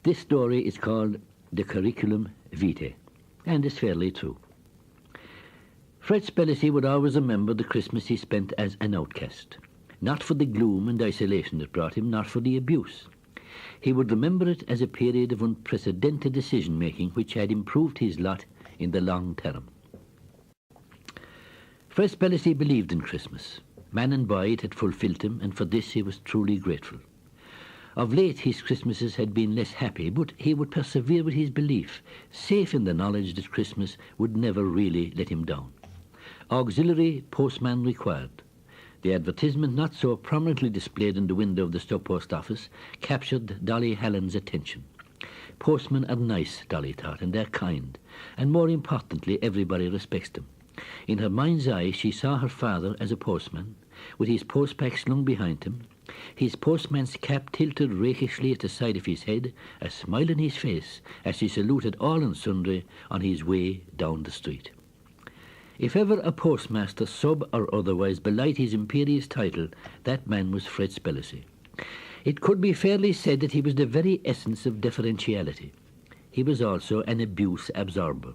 This story is called the Curriculum Vitae, and is fairly true. Fred Spellacy would always remember the Christmas he spent as an outcast, not for the gloom and isolation it brought him, not for the abuse. He would remember it as a period of unprecedented decision-making which had improved his lot in the long term. Fred Spellacy believed in Christmas. Man and boy, it had fulfilled him, and for this he was truly grateful. Of late his Christmases had been less happy, but he would persevere with his belief, safe in the knowledge that Christmas would never really let him down. Auxiliary postman required. The advertisement, not so prominently displayed in the window of the Stow post office, captured Dolly Hallen's attention. Postmen are nice, Dolly thought, and they're kind, and more importantly, everybody respects them. In her mind's eye, she saw her father as a postman, with his postpack slung behind him, his postman's cap tilted rakishly at the side of his head, a smile on his face as he saluted all and sundry on his way down the street. If ever a postmaster, sub or otherwise, belied his imperious title, that man was Fred Spellacy. It could be fairly said that he was the very essence of deferentiality. He was also an abuse absorber.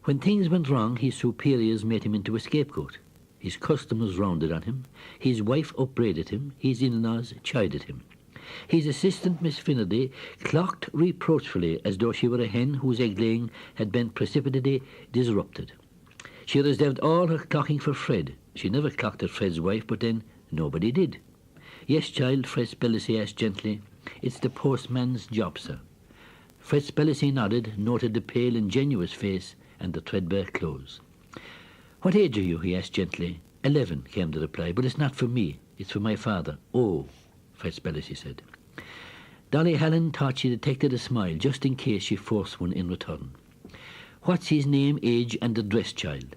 When things went wrong, his superiors made him into a scapegoat. His customers rounded on him. His wife upbraided him. His in-laws chided him. His assistant, Miss Finnerty, clocked reproachfully as though she were a hen whose egg-laying had been precipitately disrupted. She reserved all her clocking for Fred. She never clocked at Fred's wife, but then nobody did. "Yes, child," Fred Spellacy asked gently. "It's the postman's job, sir." Fred Spellacy nodded, noted the pale, ingenuous face and the threadbare clothes. "What age are you?" he asked gently. 11, came the reply, "but it's not for me. It's for my father." "Oh," Fred Spellacy said. Dolly Hallen thought she detected a smile, just in case she forced one in return. "What's his name, age, and address, child?"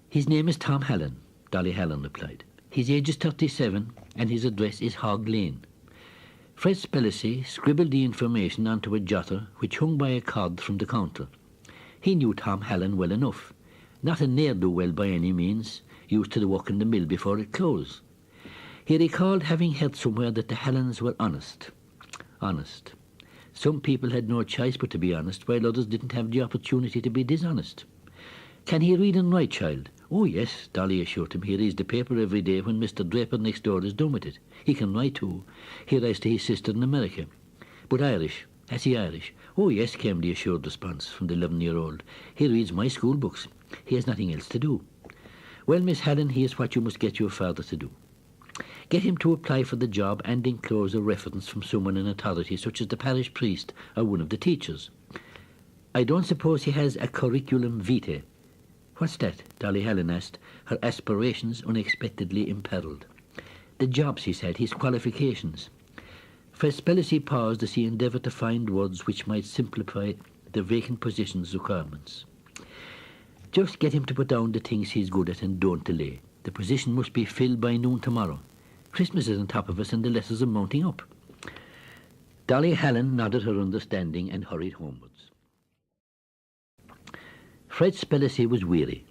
"His name is Tom Hallen," Dolly Hallen replied. "His age is 37, and his address is Hog Lane." Fred Spellacy scribbled the information onto a jotter which hung by a cord from the counter. He knew Tom Hallen well enough. Not a ne'er-do-well by any means, used to the work in the mill before it closed. He recalled having heard somewhere that the Hallens were honest. Honest. Some people had no choice but to be honest, while others didn't have the opportunity to be dishonest. "Can he read and write, child?" "Oh, yes," Dolly assured him. "He reads the paper every day when Mr. Draper next door is done with it. He can write, too. He writes to his sister in America." "But Irish? Has he Irish?" "Oh, yes," came the assured response from the 11-year-old. "He reads my school books. He has nothing else to do." "Well, Miss Hallen, here's what you must get your father to do. Get him to apply for the job and enclose a reference from someone in authority, such as the parish priest or one of the teachers. I don't suppose he has a curriculum vitae." "What's that?" Dolly Hallen asked, her aspirations unexpectedly imperilled. "The jobs," he said, "his qualifications." Fred Spellacy paused as he endeavoured to find words which might simplify the vacant position's requirements. "Just get him to put down the things he's good at and don't delay. The position must be filled by noon tomorrow. Christmas is on top of us and the letters are mounting up." Dolly Hallen nodded her understanding and hurried homewards. Fred Spellacy was weary.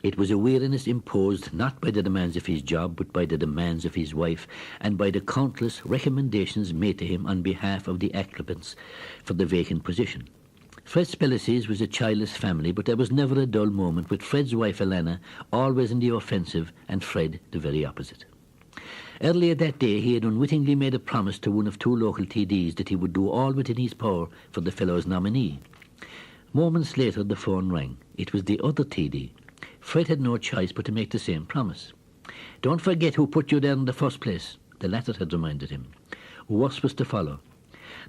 It was a weariness imposed not by the demands of his job, but by the demands of his wife, and by the countless recommendations made to him on behalf of the applicants for the vacant position. Fred Spellacy's was a childless family, but there was never a dull moment, with Fred's wife Elena always in the offensive and Fred the very opposite. Earlier that day he had unwittingly made a promise to one of 2 local TDs that he would do all within his power for the fellow's nominee. Moments later the phone rang. It was the other TD. Fred had no choice but to make the same promise. "Don't forget who put you there in the first place," the latter had reminded him. Worse was to follow.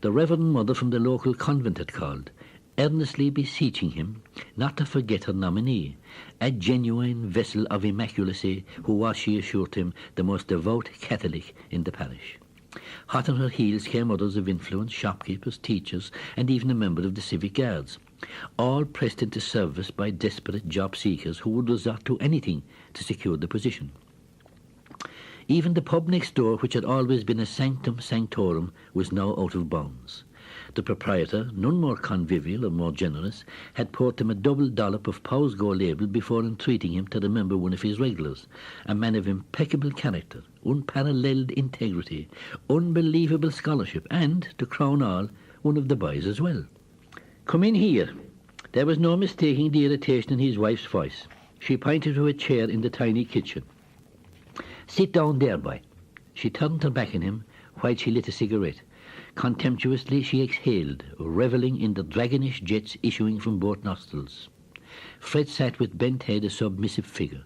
The Reverend Mother from the local convent had called, earnestly beseeching him not to forget her nominee, a genuine vessel of immaculacy who was, she assured him, the most devout Catholic in the parish. Hot on her heels came others of influence, shopkeepers, teachers, and even a member of the civic guards, all pressed into service by desperate job seekers who would resort to anything to secure the position. Even the pub next door, which had always been a sanctum sanctorum, was now out of bounds. The proprietor, none more convivial or more generous, had poured him a double dollop of Powell's Go label before entreating him to remember one of his regulars, a man of impeccable character, unparalleled integrity, unbelievable scholarship, and, to crown all, one of the boys as well. "Come in here." There was no mistaking the irritation in his wife's voice. She pointed to a chair in the tiny kitchen. "Sit down there, boy." She turned her back on him while she lit a cigarette. Contemptuously she exhaled, revelling in the dragonish jets issuing from both nostrils. Fred sat with bent head, a submissive figure.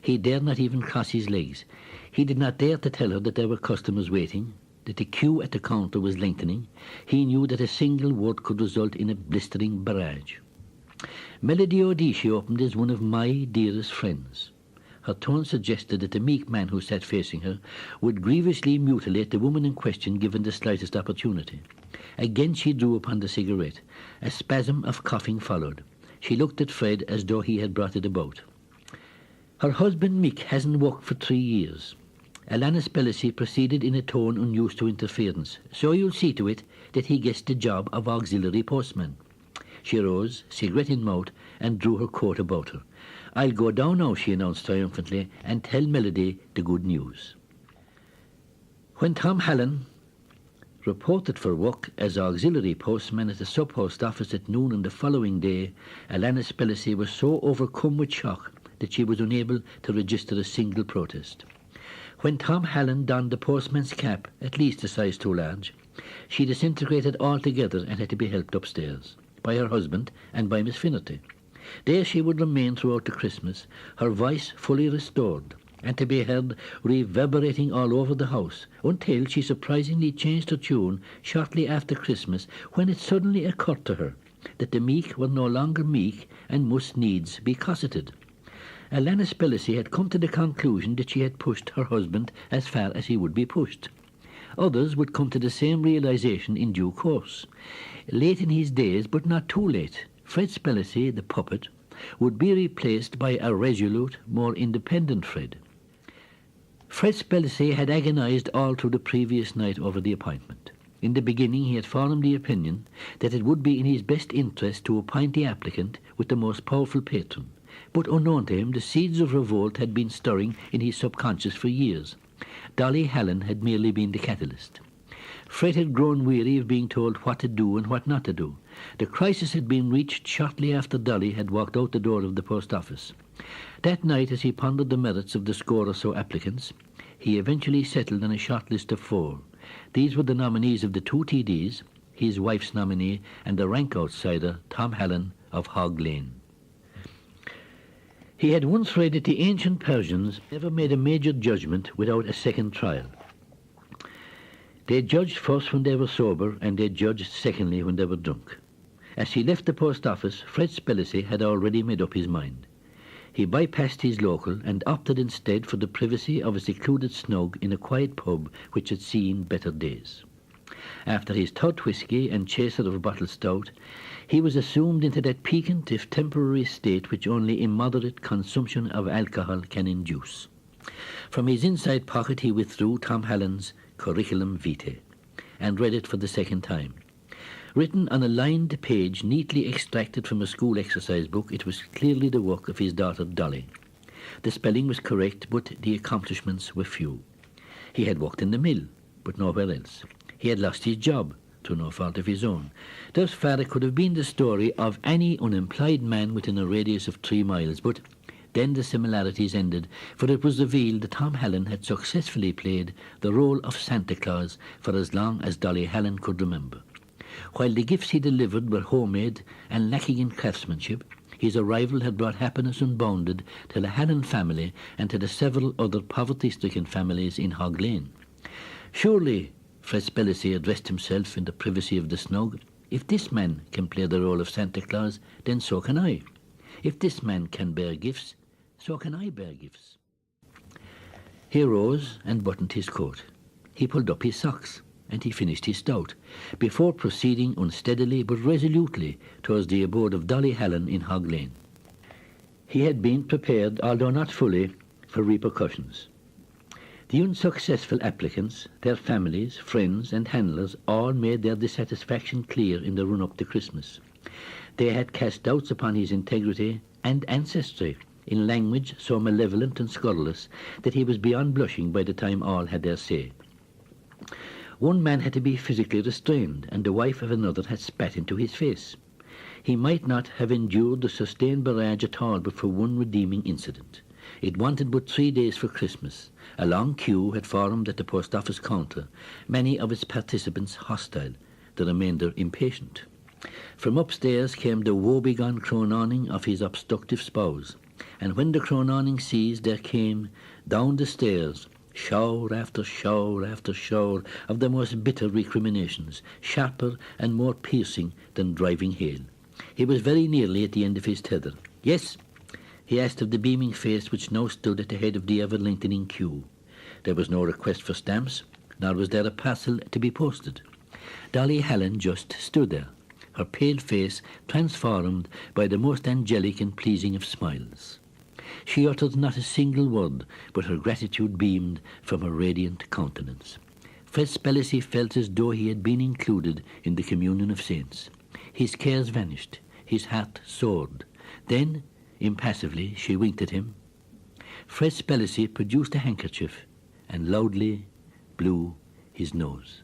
He dared not even cross his legs. He did not dare to tell her that there were customers waiting, that the queue at the counter was lengthening. He knew that a single word could result in a blistering barrage. "Melody O'D," she opened, "is one of my dearest friends." Her tone suggested that the meek man who sat facing her would grievously mutilate the woman in question given the slightest opportunity. Again she drew upon the cigarette. A spasm of coughing followed. She looked at Fred as though he had brought it about. "Her husband Mick hasn't worked for 3 years." Alana Spellacy proceeded in a tone unused to interference. "So you'll see to it that he gets the job of auxiliary postman." She rose, cigarette in mouth, and drew her coat about her. "I'll go down now," she announced triumphantly, "and tell Melody the good news." When Tom Hallen reported for work as auxiliary postman at the sub-post office at noon on the following day, Alana Spellacy was so overcome with shock that she was unable to register a single protest. When Tom Hallen donned the postman's cap, at least a size too large, she disintegrated altogether and had to be helped upstairs by her husband and by Miss Finnerty. There she would remain throughout the Christmas, her voice fully restored, and to be heard reverberating all over the house, until she surprisingly changed her tune shortly after Christmas, when it suddenly occurred to her that the meek were no longer meek and must needs be cosseted. Alana Spellacy had come to the conclusion that she had pushed her husband as far as he would be pushed. Others would come to the same realization in due course. Late in his days, but not too late, Fred Spellacy, the puppet, would be replaced by a resolute, more independent Fred. Fred Spellacy had agonized all through the previous night over the appointment. In the beginning he had formed the opinion that it would be in his best interest to appoint the applicant with the most powerful patron, but unknown to him the seeds of revolt had been stirring in his subconscious for years. Dolly Hallen had merely been the catalyst. Fred had grown weary of being told what to do and what not to do. The crisis had been reached shortly after Dolly had walked out the door of the post office. That night, as he pondered the merits of the score or so applicants, he eventually settled on a short list of 4. These were the nominees of the 2 TDs, his wife's nominee, and the rank outsider, Tom Hallen of Hog Lane. He had once read that the ancient Persians never made a major judgment without a second trial. They judged first when they were sober, and they judged secondly when they were drunk. As he left the post office, Fred Spellacy had already made up his mind. He bypassed his local and opted instead for the privacy of a secluded snug in a quiet pub which had seen better days. After his 3rd whisky and chaser of bottled stout, he was assumed into that piquant if temporary state which only immoderate consumption of alcohol can induce. From his inside pocket he withdrew Tom Hallen's CurriculumVitae and read it for the second time. Written on a lined page neatly extracted from a school exercise book, it was clearly the work of his daughter Dolly. The spelling was correct, but the accomplishments were few. He had worked in the mill, but nowhere else. He had lost his job, through no fault of his own. Thus far it could have been the story of any unemployed man within a radius of 3 miles, but then the similarities ended, for it was revealed that Tom Hallen had successfully played the role of Santa Claus for as long as Dolly Hallen could remember. While the gifts he delivered were homemade and lacking in craftsmanship, his arrival had brought happiness unbounded to the Hallen family and to the several other poverty-stricken families in Hog Lane. Surely, Fred Spellacy addressed himself in the privacy of the snug, if this man can play the role of Santa Claus, then so can I. If this man can bear gifts, so can I bear gifts. He rose and buttoned his coat. He pulled up his socks, and he finished his stout, before proceeding unsteadily but resolutely towards the abode of Dolly Hallen in Hog Lane. He had been prepared, although not fully, for repercussions. The unsuccessful applicants, their families, friends and handlers all made their dissatisfaction clear in the run-up to Christmas. They had cast doubts upon his integrity and ancestry in language so malevolent and scurrilous that he was beyond blushing by the time all had their say. One man had to be physically restrained, and the wife of another had spat into his face. He might not have endured the sustained barrage at all but for one redeeming incident. It wanted but 3 days for Christmas. A long queue had formed at the post office counter, many of its participants hostile, the remainder impatient. From upstairs came the woebegone cronaning of his obstructive spouse, and when the cronaning ceased there came, down the stairs, shower after shower after shower of the most bitter recriminations, sharper and more piercing than driving hail. He was very nearly at the end of his tether. "Yes?" he asked of the beaming face which now stood at the head of the ever-lengthening queue. There was no request for stamps, nor was there a parcel to be posted. Dolly Hallen just stood there, her pale face transformed by the most angelic and pleasing of smiles. She uttered not a single word, but her gratitude beamed from her radiant countenance. Fred Spellacy felt as though he had been included in the communion of saints. His cares vanished, his heart soared. Then, impassively, she winked at him. Fred Spellacy produced a handkerchief and loudly blew his nose.